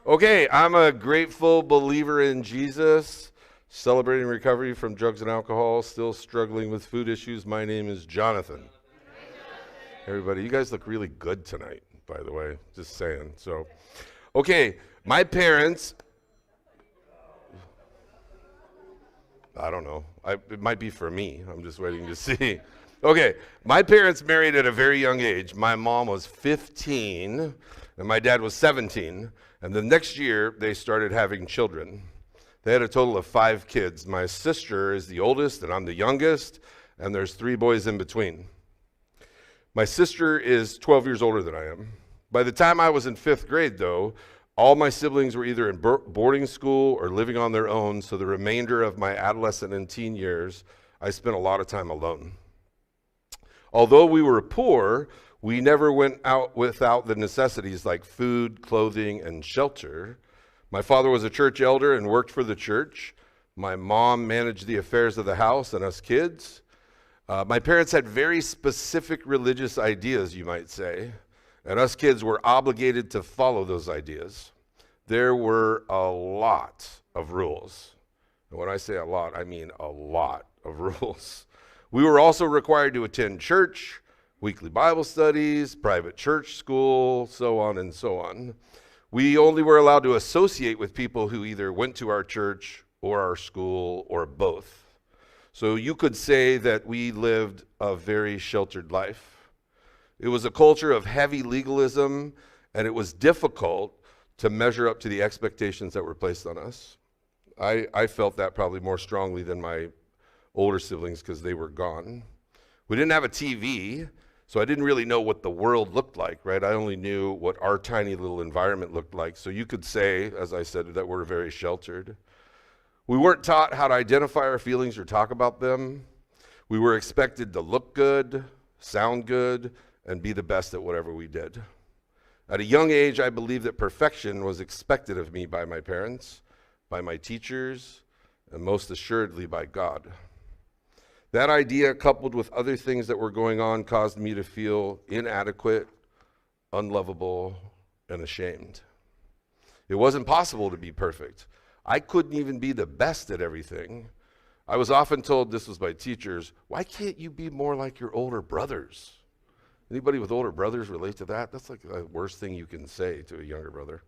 Okay, I'm a grateful believer in Jesus, celebrating recovery from drugs and alcohol, still struggling with food issues. My name is Jonathan. Everybody, you guys look really good tonight, by the way, just saying. So, okay, my parents, I don't know. It might be for me. I'm just waiting to see. Okay, my parents married at a very young age. My mom was 15 and my dad was 17. And the next year, they started having children. They had a total of 5 kids. My sister is the oldest and I'm the youngest, and there's 3 boys in between. My sister is 12 years older than I am. By the time I was in 5th grade, though, all my siblings were either in boarding school or living on their own, so the remainder of my adolescent and teen years, I spent a lot of time alone. Although we were poor, we never went out without the necessities like food, clothing, and shelter. My father was a church elder and worked for the church. My mom managed the affairs of the house and us kids. My parents had very specific religious ideas, you might say, and us kids were obligated to follow those ideas. There were a lot of rules. And when I say a lot, I mean a lot of rules. We were also required to attend church, weekly Bible studies, private church school, so on and so on. We only were allowed to associate with people who either went to our church or our school or both. So you could say that we lived a very sheltered life. It was a culture of heavy legalism, and it was difficult to measure up to the expectations that were placed on us. I felt that probably more strongly than my older siblings because they were gone. We didn't have a TV, so I didn't really know what the world looked like, right? I only knew what our tiny little environment looked like. So you could say, as I said, that we're very sheltered. We weren't taught how to identify our feelings or talk about them. We were expected to look good, sound good, and be the best at whatever we did. At a young age, I believed that perfection was expected of me by my parents, by my teachers, and most assuredly by God. That idea, coupled with other things that were going on, caused me to feel inadequate, unlovable, and ashamed. It wasn't possible to be perfect. I couldn't even be the best at everything. I was often told, this was by teachers, why can't you be more like your older brothers? Anybody with older brothers relate to that? That's like the worst thing you can say to a younger brother.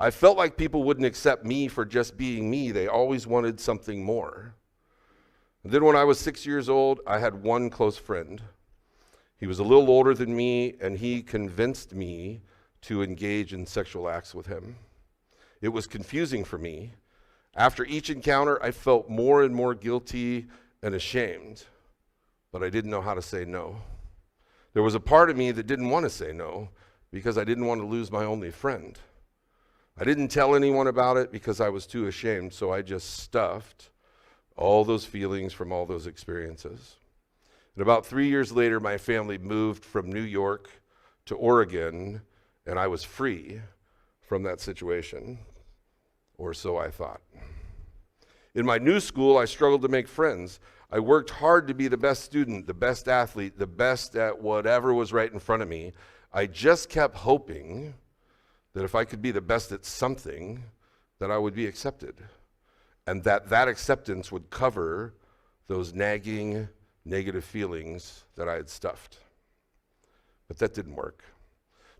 I felt like people wouldn't accept me for just being me. They always wanted something more. And then when I was 6 years old, I had one close friend. He was a little older than me, and he convinced me to engage in sexual acts with him. It was confusing for me. After each encounter, I felt more and more guilty and ashamed, but I didn't know how to say no. There was a part of me that didn't want to say no because I didn't want to lose my only friend. I didn't tell anyone about it because I was too ashamed, so I just stuffed all those feelings from all those experiences. And about 3 years later, my family moved from New York to Oregon, and I was free from that situation, or so I thought. In my new school, I struggled to make friends. I worked hard to be the best student, the best athlete, the best at whatever was right in front of me. I just kept hoping that if I could be the best at something, that I would be accepted, and that acceptance would cover those nagging, negative feelings that I had stuffed. But that didn't work.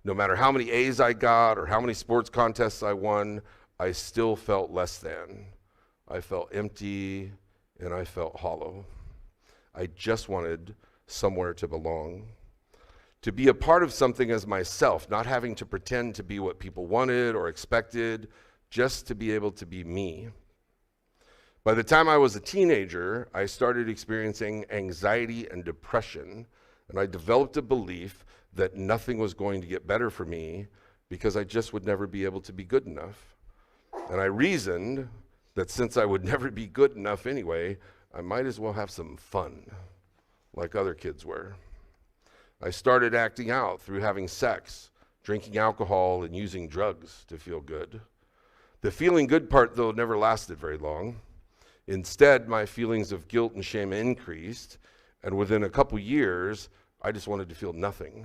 No matter how many A's I got or how many sports contests I won, I still felt less than. I felt empty and I felt hollow. I just wanted somewhere to belong, to be a part of something as myself, not having to pretend to be what people wanted or expected, just to be able to be me. By the time I was a teenager, I started experiencing anxiety and depression, and I developed a belief that nothing was going to get better for me because I just would never be able to be good enough. And I reasoned that since I would never be good enough anyway, I might as well have some fun, like other kids were. I started acting out through having sex, drinking alcohol, and using drugs to feel good. The feeling good part, though, never lasted very long. Instead, my feelings of guilt and shame increased, and within a couple years, I just wanted to feel nothing.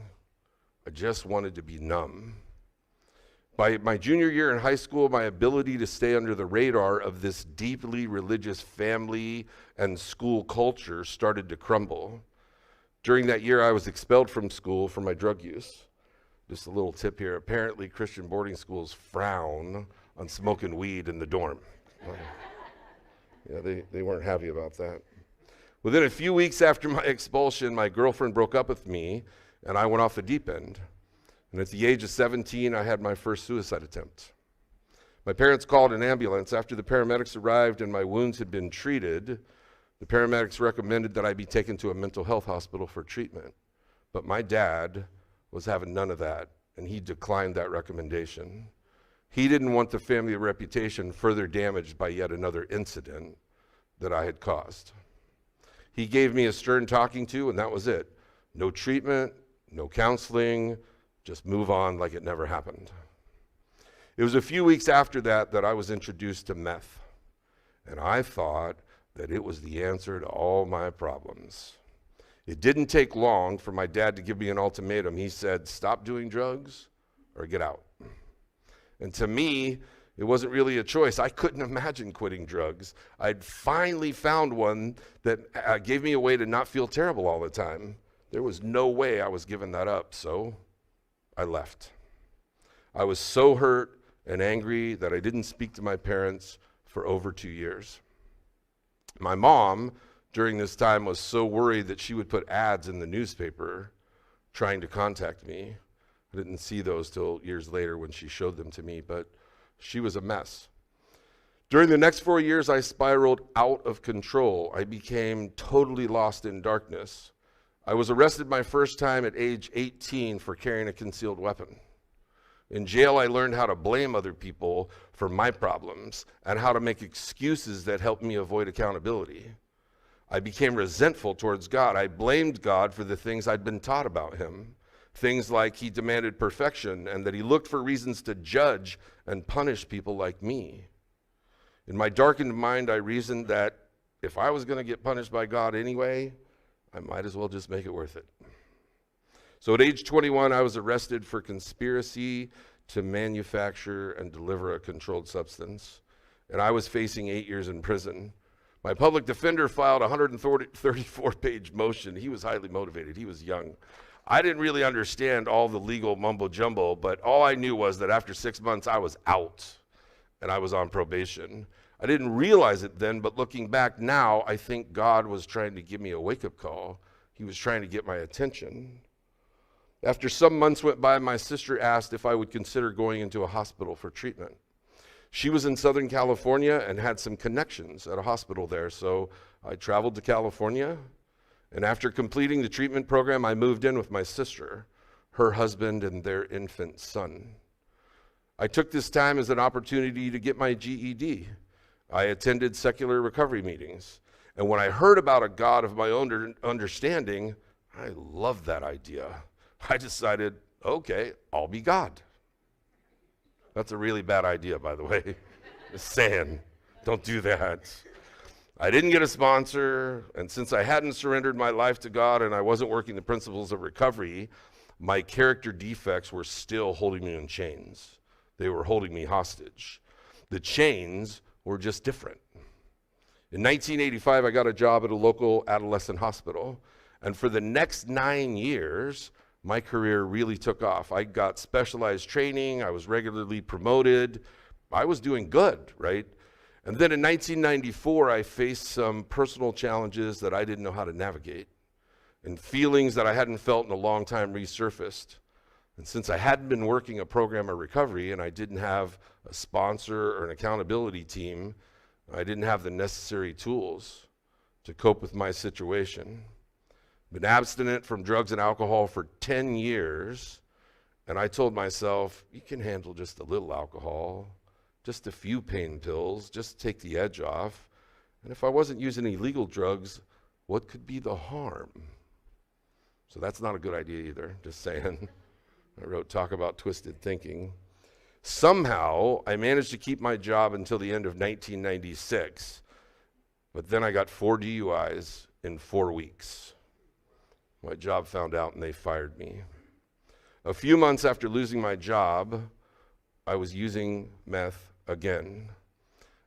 I just wanted to be numb. By my junior year in high school, my ability to stay under the radar of this deeply religious family and school culture started to crumble. During that year, I was expelled from school for my drug use. Just a little tip here. Apparently, Christian boarding schools frown on smoking weed in the dorm. Yeah, they weren't happy about that. Within a few weeks after my expulsion, my girlfriend broke up with me, and I went off the deep end. And at the age of 17, I had my first suicide attempt. My parents called an ambulance. After the paramedics arrived and my wounds had been treated, the paramedics recommended that I be taken to a mental health hospital for treatment. But my dad was having none of that, and he declined that recommendation. He didn't want the family reputation further damaged by yet another incident that I had caused. He gave me a stern talking to, and that was it. No treatment, no counseling, just move on like it never happened. It was a few weeks after that I was introduced to meth, and I thought that it was the answer to all my problems. It didn't take long for my dad to give me an ultimatum. He said, stop doing drugs or get out. And to me, it wasn't really a choice. I couldn't imagine quitting drugs. I'd finally found one that gave me a way to not feel terrible all the time. There was no way I was giving that up, so I left. I was so hurt and angry that I didn't speak to my parents for over 2 years. My mom, during this time, was so worried that she would put ads in the newspaper trying to contact me. I didn't see those till years later when she showed them to me, but she was a mess. During the next 4 years, I spiraled out of control. I became totally lost in darkness. I was arrested my first time at age 18 for carrying a concealed weapon. In jail, I learned how to blame other people for my problems and how to make excuses that helped me avoid accountability. I became resentful towards God. I blamed God for the things I'd been taught about him. Things like he demanded perfection and that he looked for reasons to judge and punish people like me. In my darkened mind, I reasoned that if I was going to get punished by God anyway, I might as well just make it worth it. So at age 21, I was arrested for conspiracy to manufacture and deliver a controlled substance, and I was facing 8 years in prison. My public defender filed a 134-page motion. He was highly motivated. He was young. I didn't really understand all the legal mumbo-jumbo, but all I knew was that after 6 months, I was out, and I was on probation. I didn't realize it then, but looking back now, I think God was trying to give me a wake-up call. He was trying to get my attention. After some months went by, my sister asked if I would consider going into a hospital for treatment. She was in Southern California and had some connections at a hospital there, so I traveled to California, and after completing the treatment program, I moved in with my sister, her husband, and their infant son. I took this time as an opportunity to get my GED. I attended secular recovery meetings, and when I heard about a God of my own understanding, I loved that idea. I decided, okay, I'll be God. That's a really bad idea, by the way. Just saying, don't do that. I didn't get a sponsor, and since I hadn't surrendered my life to God and I wasn't working the principles of recovery, my character defects were still holding me in chains. They were holding me hostage. The chains were just different. In 1985, I got a job at a local adolescent hospital, and for the next 9 years, my career really took off. I got specialized training. I was regularly promoted. I was doing good, right? And then in 1994, I faced some personal challenges that I didn't know how to navigate, and feelings that I hadn't felt in a long time resurfaced. And since I hadn't been working a program of recovery and I didn't have a sponsor or an accountability team, I didn't have the necessary tools to cope with my situation. Been abstinent from drugs and alcohol for 10 years, and I told myself, you can handle just a little alcohol, just a few pain pills, just take the edge off. And if I wasn't using illegal drugs, what could be the harm? So that's not a good idea either, just saying. I wrote, talk about twisted thinking. Somehow, I managed to keep my job until the end of 1996, but then I got 4 DUIs in 4 weeks. My job found out and they fired me. A few months after losing my job, I was using meth again.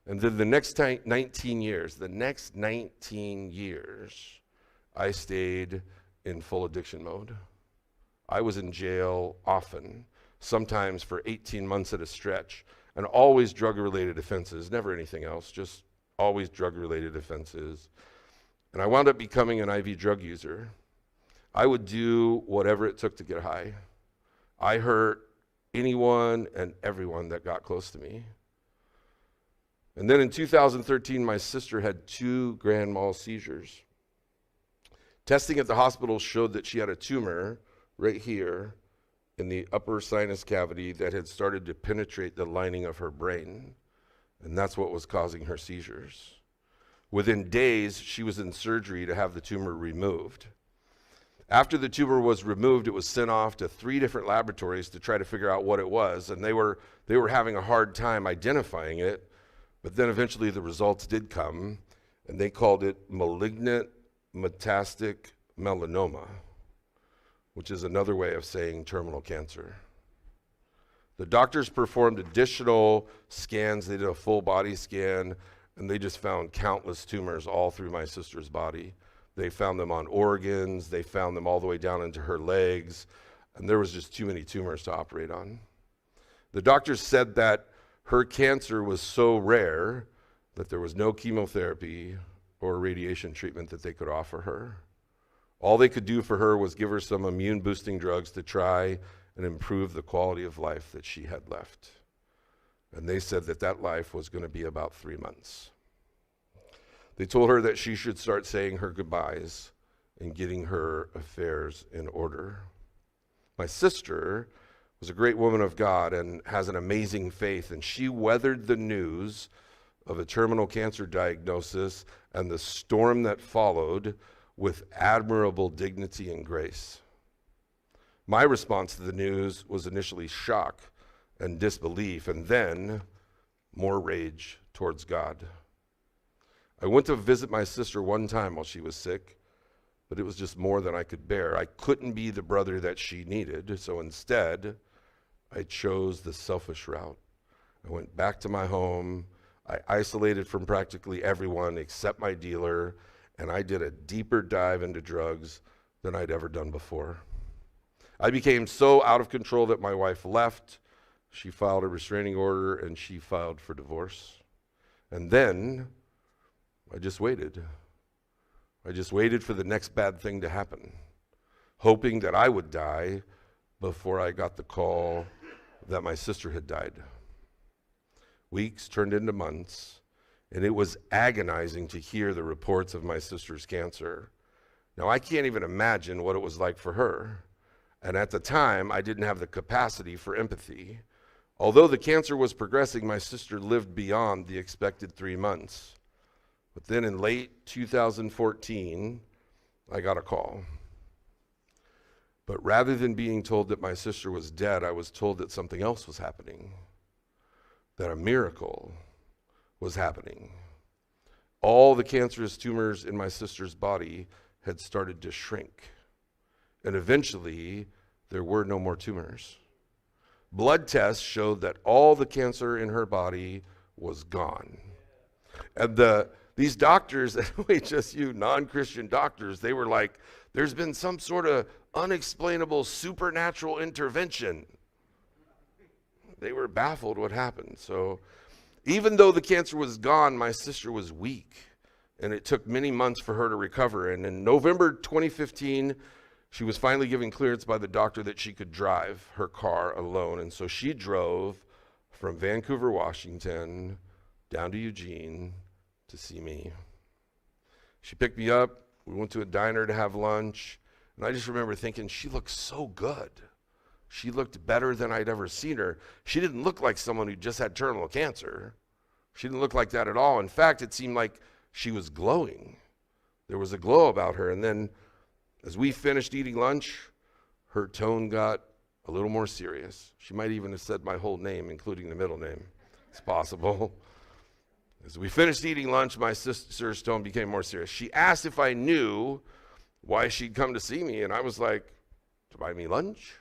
And then the next 19 years, I stayed in full addiction mode. I was in jail often, sometimes for 18 months at a stretch, and always drug-related offenses, never anything else, just always drug-related offenses. And I wound up becoming an IV drug user. I would do whatever it took to get high. I hurt anyone and everyone that got close to me. And then in 2013, my sister had 2 grand mal seizures. Testing at the hospital showed that she had a tumor right here in the upper sinus cavity that had started to penetrate the lining of her brain. And that's what was causing her seizures. Within days, she was in surgery to have the tumor removed. After the tumor was removed, it was sent off to 3 different laboratories to try to figure out what it was, and they were having a hard time identifying it, but then eventually the results did come, and they called it malignant metastatic melanoma, which is another way of saying terminal cancer. The doctors performed additional scans. They did a full body scan, and they just found countless tumors all through my sister's body. They found them on organs. They found them all the way down into her legs, and there was just too many tumors to operate on. The doctors said that her cancer was so rare that there was no chemotherapy or radiation treatment that they could offer her. All they could do for her was give her some immune-boosting drugs to try and improve the quality of life that she had left. And they said that that life was going to be about 3 months. They told her that she should start saying her goodbyes and getting her affairs in order. My sister was a great woman of God and has an amazing faith, and she weathered the news of a terminal cancer diagnosis and the storm that followed with admirable dignity and grace. My response to the news was initially shock and disbelief, and then more rage towards God. I went to visit my sister one time while she was sick, but it was just more than I could bear. I couldn't be the brother that she needed, so instead, I chose the selfish route. I went back to my home. I isolated from practically everyone except my dealer, and I did a deeper dive into drugs than I'd ever done before. I became so out of control that my wife left. She filed a restraining order, and she filed for divorce. And then I just waited. I just waited for the next bad thing to happen, hoping that I would die before I got the call that my sister had died. Weeks turned into months, and it was agonizing to hear the reports of my sister's cancer. Now, I can't even imagine what it was like for her. And at the time, I didn't have the capacity for empathy. Although the cancer was progressing, my sister lived beyond the expected 3 months. But then in late 2014, I got a call. But rather than being told that my sister was dead, I was told that something else was happening, that a miracle was happening. All the cancerous tumors in my sister's body had started to shrink. And eventually, there were no more tumors. Blood tests showed that all the cancer in her body was gone. And these doctors at OHSU, non-Christian doctors, they were like, there's been some sort of unexplainable supernatural intervention. They were baffled what happened. So even though the cancer was gone, my sister was weak, and it took many months for her to recover. And in November 2015, she was finally given clearance by the doctor that she could drive her car alone. And so she drove from Vancouver, Washington, down to Eugene to see me. She picked me up. We went to a diner to have lunch. And I just remember thinking, she looked so good. She looked better than I'd ever seen her. She didn't look like someone who just had terminal cancer. She didn't look like that at all. In fact, it seemed like she was glowing. There was a glow about her. And then as we finished eating lunch, her tone got a little more serious. She might even have said my whole name, including the middle name. It's possible. As we finished eating lunch, my sister's tone became more serious. She asked if I knew why she'd come to see me, and I was like, to buy me lunch?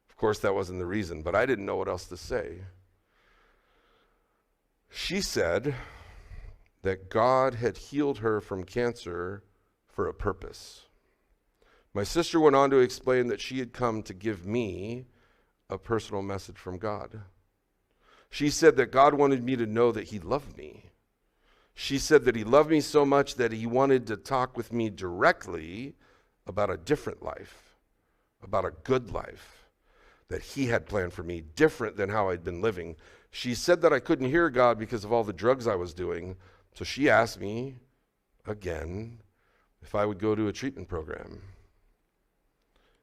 Of course, that wasn't the reason, but I didn't know what else to say. She said that God had healed her from cancer for a purpose. My sister went on to explain that she had come to give me a personal message from God. She said that God wanted me to know that he loved me. She said that he loved me so much that he wanted to talk with me directly about a different life, about a good life that he had planned for me, different than how I'd been living. She said that I couldn't hear God because of all the drugs I was doing, so she asked me again if I would go to a treatment program.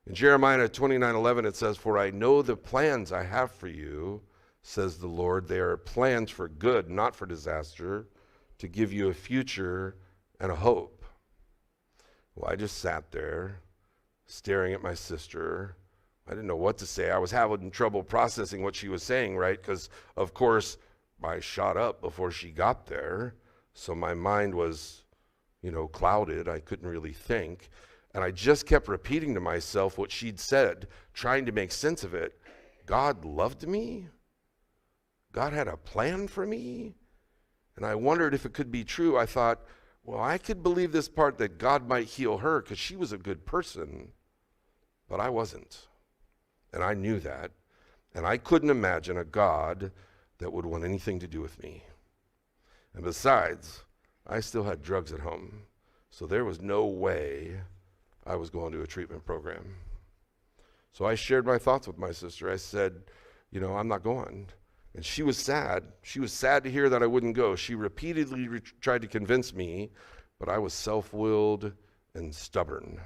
In Jeremiah 29:11 it says, "For I know the plans I have for you, says the Lord. They are plans for good, not for disaster, to give you a future and a hope." Well, I just sat there staring at my sister. I didn't know what to say. I was having trouble processing what she was saying, right? Because, of course, I shot up before she got there. So my mind was, clouded. I couldn't really think. And I just kept repeating to myself what she'd said, trying to make sense of it. God loved me? God had a plan for me? And I wondered if it could be true. I thought, well, I could believe this part that God might heal her because she was a good person, but I wasn't. And I knew that. And I couldn't imagine a God that would want anything to do with me. And besides, I still had drugs at home. So there was no way I was going to a treatment program. So I shared my thoughts with my sister. I said, I'm not going. And she was sad. She was sad to hear that I wouldn't go. She repeatedly tried to convince me, but I was self-willed and stubborn.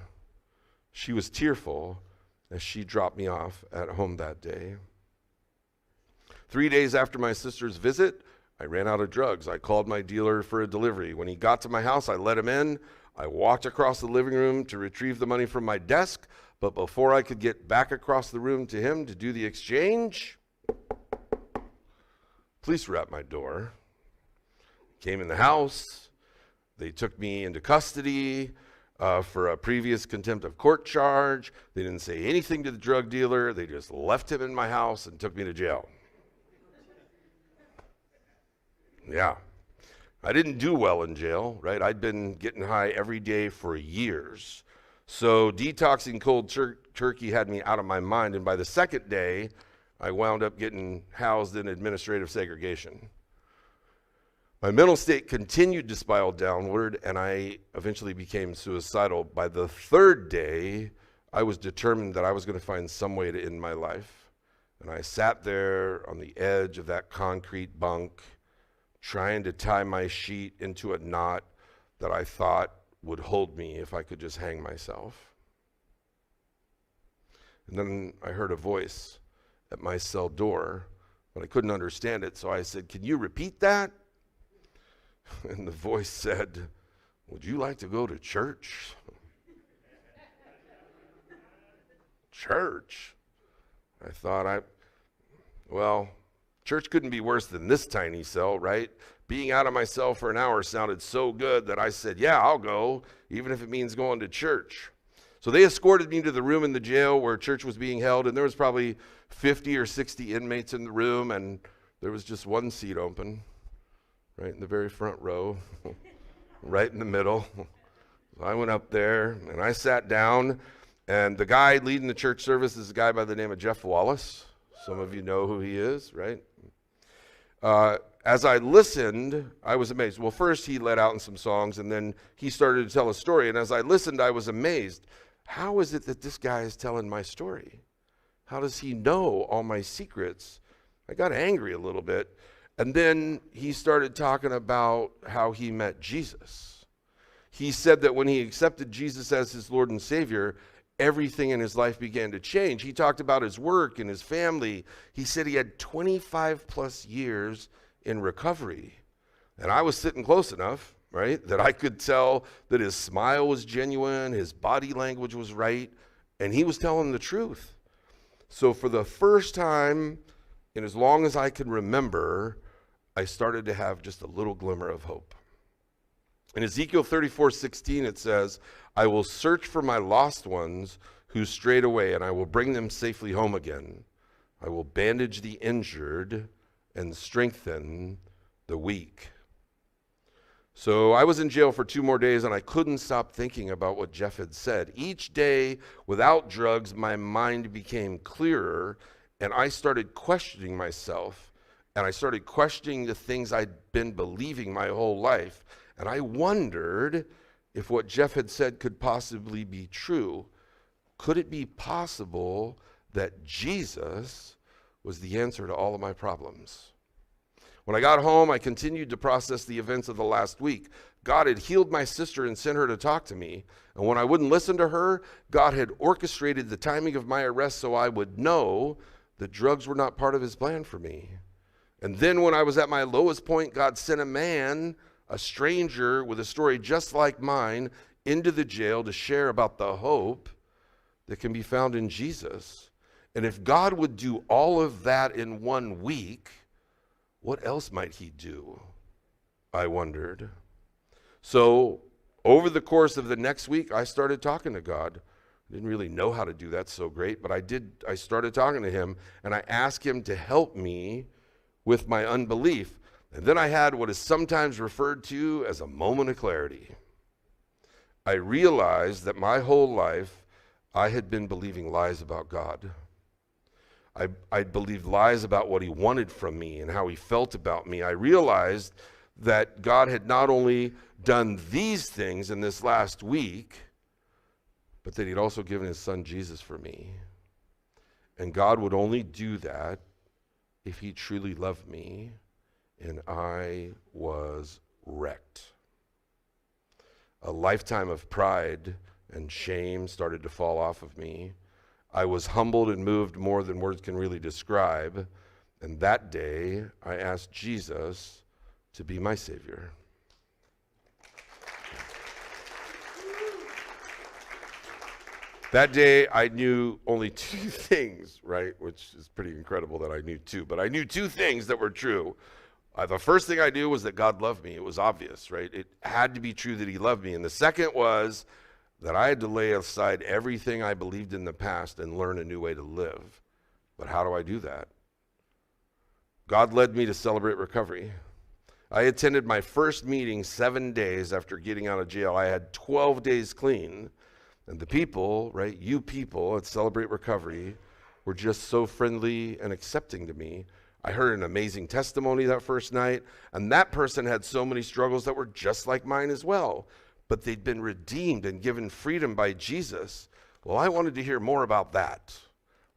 She was tearful as she dropped me off at home that day. 3 days after my sister's visit, I ran out of drugs. I called my dealer for a delivery. When he got to my house, I let him in. I walked across the living room to retrieve the money from my desk, but before I could get back across the room to him to do the exchange, police were at my door, came in the house. They took me into custody for a previous contempt of court charge. They didn't say anything to the drug dealer. They just left him in my house and took me to jail. Yeah. I didn't do well in jail, right? I'd been getting high every day for years. So detoxing cold turkey had me out of my mind. And by the second day, I wound up getting housed in administrative segregation. My mental state continued to spiral downward, and I eventually became suicidal. By the third day, I was determined that I was going to find some way to end my life. And I sat there on the edge of that concrete bunk, trying to tie my sheet into a knot that I thought would hold me if I could just hang myself. And then I heard a voice at my cell door, but I couldn't understand it, so I said, "Can you repeat that?" And the voice said, "Would you like to go to church?" Church? I thought, church couldn't be worse than this tiny cell, right? Being out of my cell for an hour sounded so good that I said, "Yeah, I'll go, even if it means going to church." So they escorted me to the room in the jail where church was being held, and there was probably 50 or 60 inmates in the room, and there was just one seat open, right in the very front row, right in the middle. So I went up there, and I sat down, and the guy leading the church service is a guy by the name of Jeff Wallace. Some of you know who he is, right? As I listened, I was amazed. Well, first he let out in some songs, and then he started to tell a story, and as I listened, I was amazed. How is it that this guy is telling my story? How does he know all my secrets? I got angry a little bit. And then he started talking about how he met Jesus. He said that when he accepted Jesus as his Lord and Savior, everything in his life began to change. He talked about his work and his family. He said he had 25 plus years in recovery. And I was sitting close enough, right, that I could tell that his smile was genuine, his body language was right, and he was telling the truth. So for the first time in as long as I can remember, I started to have just a little glimmer of hope. In Ezekiel 34:16, it says, "I will search for my lost ones who strayed away, and I will bring them safely home again. I will bandage the injured and strengthen the weak. So I was in jail for 2 more days, and I couldn't stop thinking about what Jeff had said. Each day without drugs, my mind became clearer, and I started questioning myself, and I started questioning the things I'd been believing my whole life. And I wondered if what Jeff had said could possibly be true. Could it be possible that Jesus was the answer to all of my problems? When I got home, I continued to process the events of the last week. God had healed my sister and sent her to talk to me. And when I wouldn't listen to her, God had orchestrated the timing of my arrest so I would know that drugs were not part of his plan for me. And then when I was at my lowest point, God sent a man, a stranger with a story just like mine, into the jail to share about the hope that can be found in Jesus. And if God would do all of that in 1 week, what else might he do? I wondered. So over the course of the next week, I started talking to God. I didn't really know how to do that so great, but I started talking to him, and I asked him to help me with my unbelief. And then I had what is sometimes referred to as a moment of clarity. I realized that my whole life, I had been believing lies about God. I believed lies about what he wanted from me and how he felt about me. I realized that God had not only done these things in this last week, but that he'd also given his son Jesus for me. And God would only do that if he truly loved me, and I was wrecked. A lifetime of pride and shame started to fall off of me. I was humbled and moved more than words can really describe. And that day, I asked Jesus to be my Savior. That day, I knew only 2 things, right? Which is pretty incredible that I knew 2. But I knew 2 things that were true. The first thing I knew was that God loved me. It was obvious, right? It had to be true that he loved me. And the second was that I had to lay aside everything I believed in the past and learn a new way to live. But how do I do that? God led me to Celebrate Recovery. I attended my first meeting 7 days after getting out of jail. I had 12 days clean. And the people, right, you people at Celebrate Recovery were just so friendly and accepting to me. I heard an amazing testimony that first night, and that person had so many struggles that were just like mine as well. But they'd been redeemed and given freedom by Jesus. Well, I wanted to hear more about that,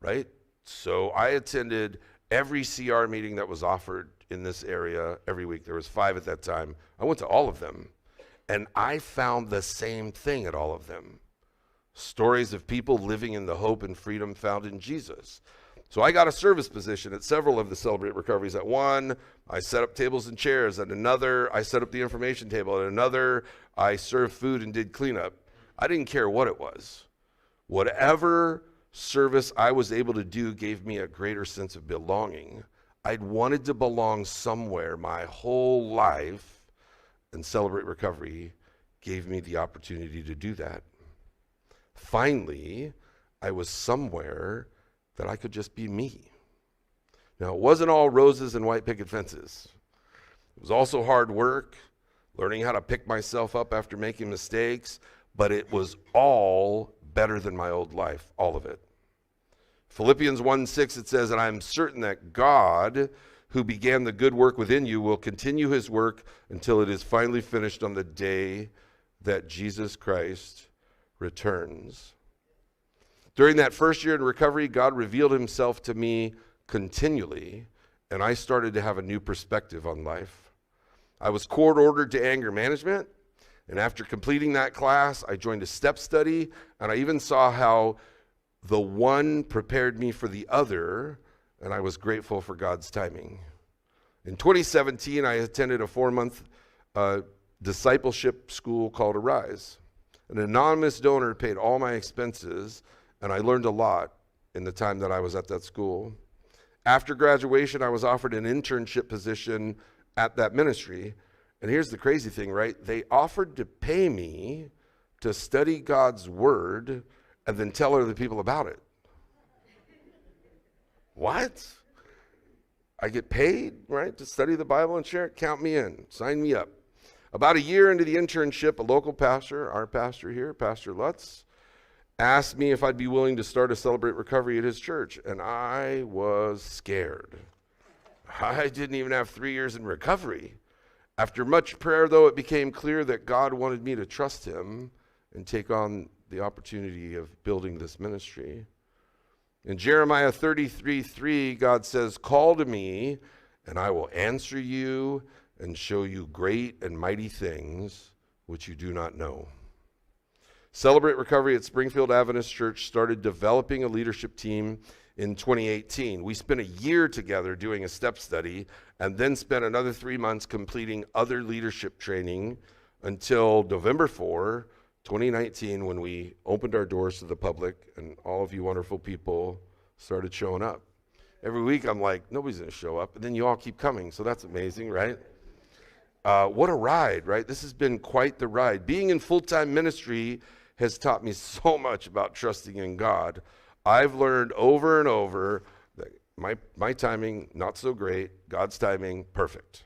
right? So I attended every CR meeting that was offered in this area every week. There was 5 at that time. I went to all of them, and I found the same thing at all of them. Stories of people living in the hope and freedom found in Jesus. So I got a service position at several of the Celebrate Recoveries. At one, I set up tables and chairs. At another, I set up the information table. At another, I served food and did cleanup. I didn't care what it was. Whatever service I was able to do gave me a greater sense of belonging. I'd wanted to belong somewhere my whole life, and Celebrate Recovery gave me the opportunity to do that. Finally, I was somewhere that I could just be me. Now, it wasn't all roses and white picket fences. It was also hard work, learning how to pick myself up after making mistakes, but it was all better than my old life, all of it. Philippians 1:6, it says, "And I am certain that God, who began the good work within you, will continue his work until it is finally finished on the day that Jesus Christ returns." During that first year in recovery, God revealed himself to me continually, and I started to have a new perspective on life. I was court-ordered to anger management, and after completing that class, I joined a step study, and I even saw how the one prepared me for the other, and I was grateful for God's timing. In 2017, I attended a 4-month discipleship school called Arise. An anonymous donor paid all my expenses, and I learned a lot in the time that I was at that school. After graduation, I was offered an internship position at that ministry. And here's the crazy thing, right? They offered to pay me to study God's word and then tell other people about it. What? I get paid, right, to study the Bible and share it? Count me in. Sign me up. About a year into the internship, a local pastor, our pastor here, Pastor Lutz, asked me if I'd be willing to start a Celebrate Recovery at his church, and I was scared. I didn't even have 3 years in recovery. After much prayer, though, it became clear that God wanted me to trust him and take on the opportunity of building this ministry. In Jeremiah 33:3, God says, "Call to me, and I will answer you and show you great and mighty things which you do not know." Celebrate Recovery at Springfield Adventist Church started developing a leadership team in 2018. We spent a year together doing a step study and then spent another 3 months completing other leadership training until November 4, 2019, when we opened our doors to the public and all of you wonderful people started showing up. Every week I'm like, nobody's going to show up, and then you all keep coming, so that's amazing, right? What a ride, right? This has been quite the ride. Being in full-time ministry has taught me so much about trusting in God. I've learned over and over that my timing, not so great. God's timing, perfect.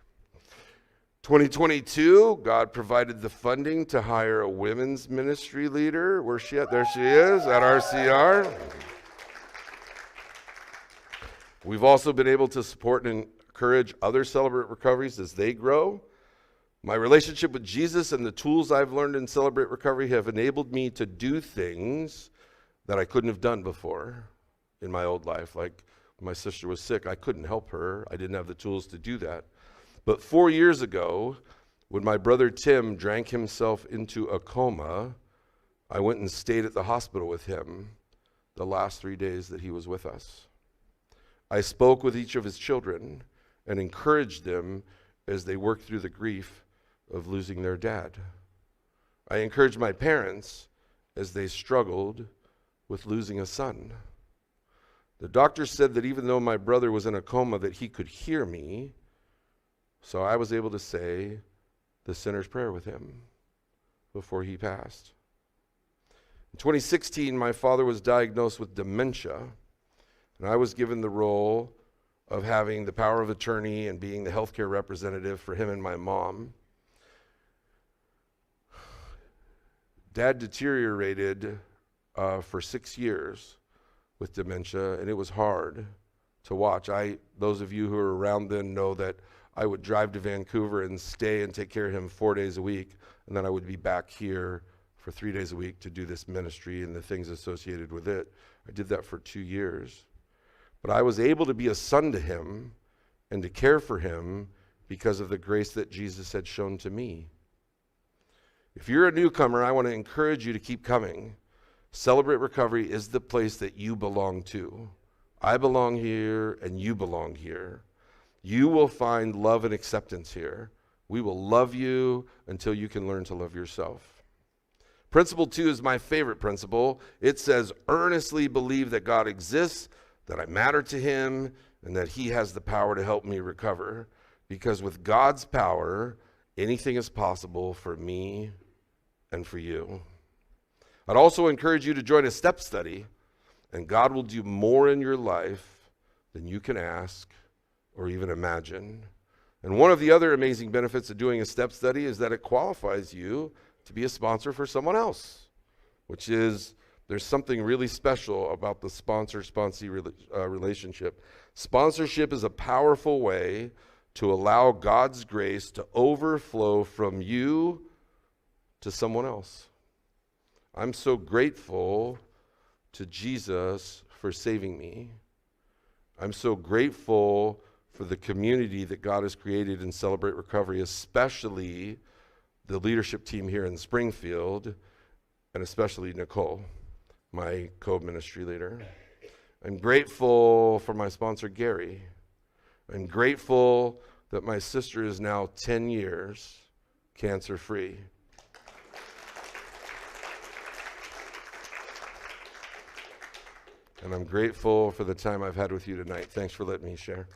2022, God provided the funding to hire a women's ministry leader. Where's she at? There she is, at RCR. We've also been able to support and encourage other Celebrate Recoveries as they grow. My relationship with Jesus and the tools I've learned in Celebrate Recovery have enabled me to do things that I couldn't have done before in my old life. Like when my sister was sick, I couldn't help her. I didn't have the tools to do that. But 4 years ago, when my brother Tim drank himself into a coma, I went and stayed at the hospital with him the last 3 days that he was with us. I spoke with each of his children and encouraged them as they worked through the grief of losing their dad. I encouraged my parents as they struggled with losing a son. The doctor said that even though my brother was in a coma, that he could hear me, so I was able to say the sinner's prayer with him before he passed. In 2016, my father was diagnosed with dementia, and I was given the role of having the power of attorney and being the healthcare representative for him and my mom. Dad deteriorated for 6 years with dementia, and it was hard to watch. Those of you who were around then know that I would drive to Vancouver and stay and take care of him 4 days a week, and then I would be back here for 3 days a week to do this ministry and the things associated with it. I did that for 2 years. But I was able to be a son to him and to care for him because of the grace that Jesus had shown to me. If you're a newcomer, I want to encourage you to keep coming. Celebrate Recovery is the place that you belong to. I belong here and you belong here. You will find love and acceptance here. We will love you until you can learn to love yourself. Principle 2 is my favorite principle. It says, earnestly believe that God exists, that I matter to him, and that he has the power to help me recover. Because with God's power, anything is possible for me and for you. I'd also encourage you to join a step study, and God will do more in your life than you can ask or even imagine. And one of the other amazing benefits of doing a step study is that it qualifies you to be a sponsor for someone else, which is, there's something really special about the sponsor-sponsee relationship. Sponsorship is a powerful way to allow God's grace to overflow from you to someone else. I'm so grateful to Jesus for saving me. I'm so grateful for the community that God has created in Celebrate Recovery, especially the leadership team here in Springfield, and especially Nicole, my co-ministry leader. I'm grateful for my sponsor, Gary. I'm grateful that my sister is now 10 years cancer-free. And I'm grateful for the time I've had with you tonight. Thanks for letting me share.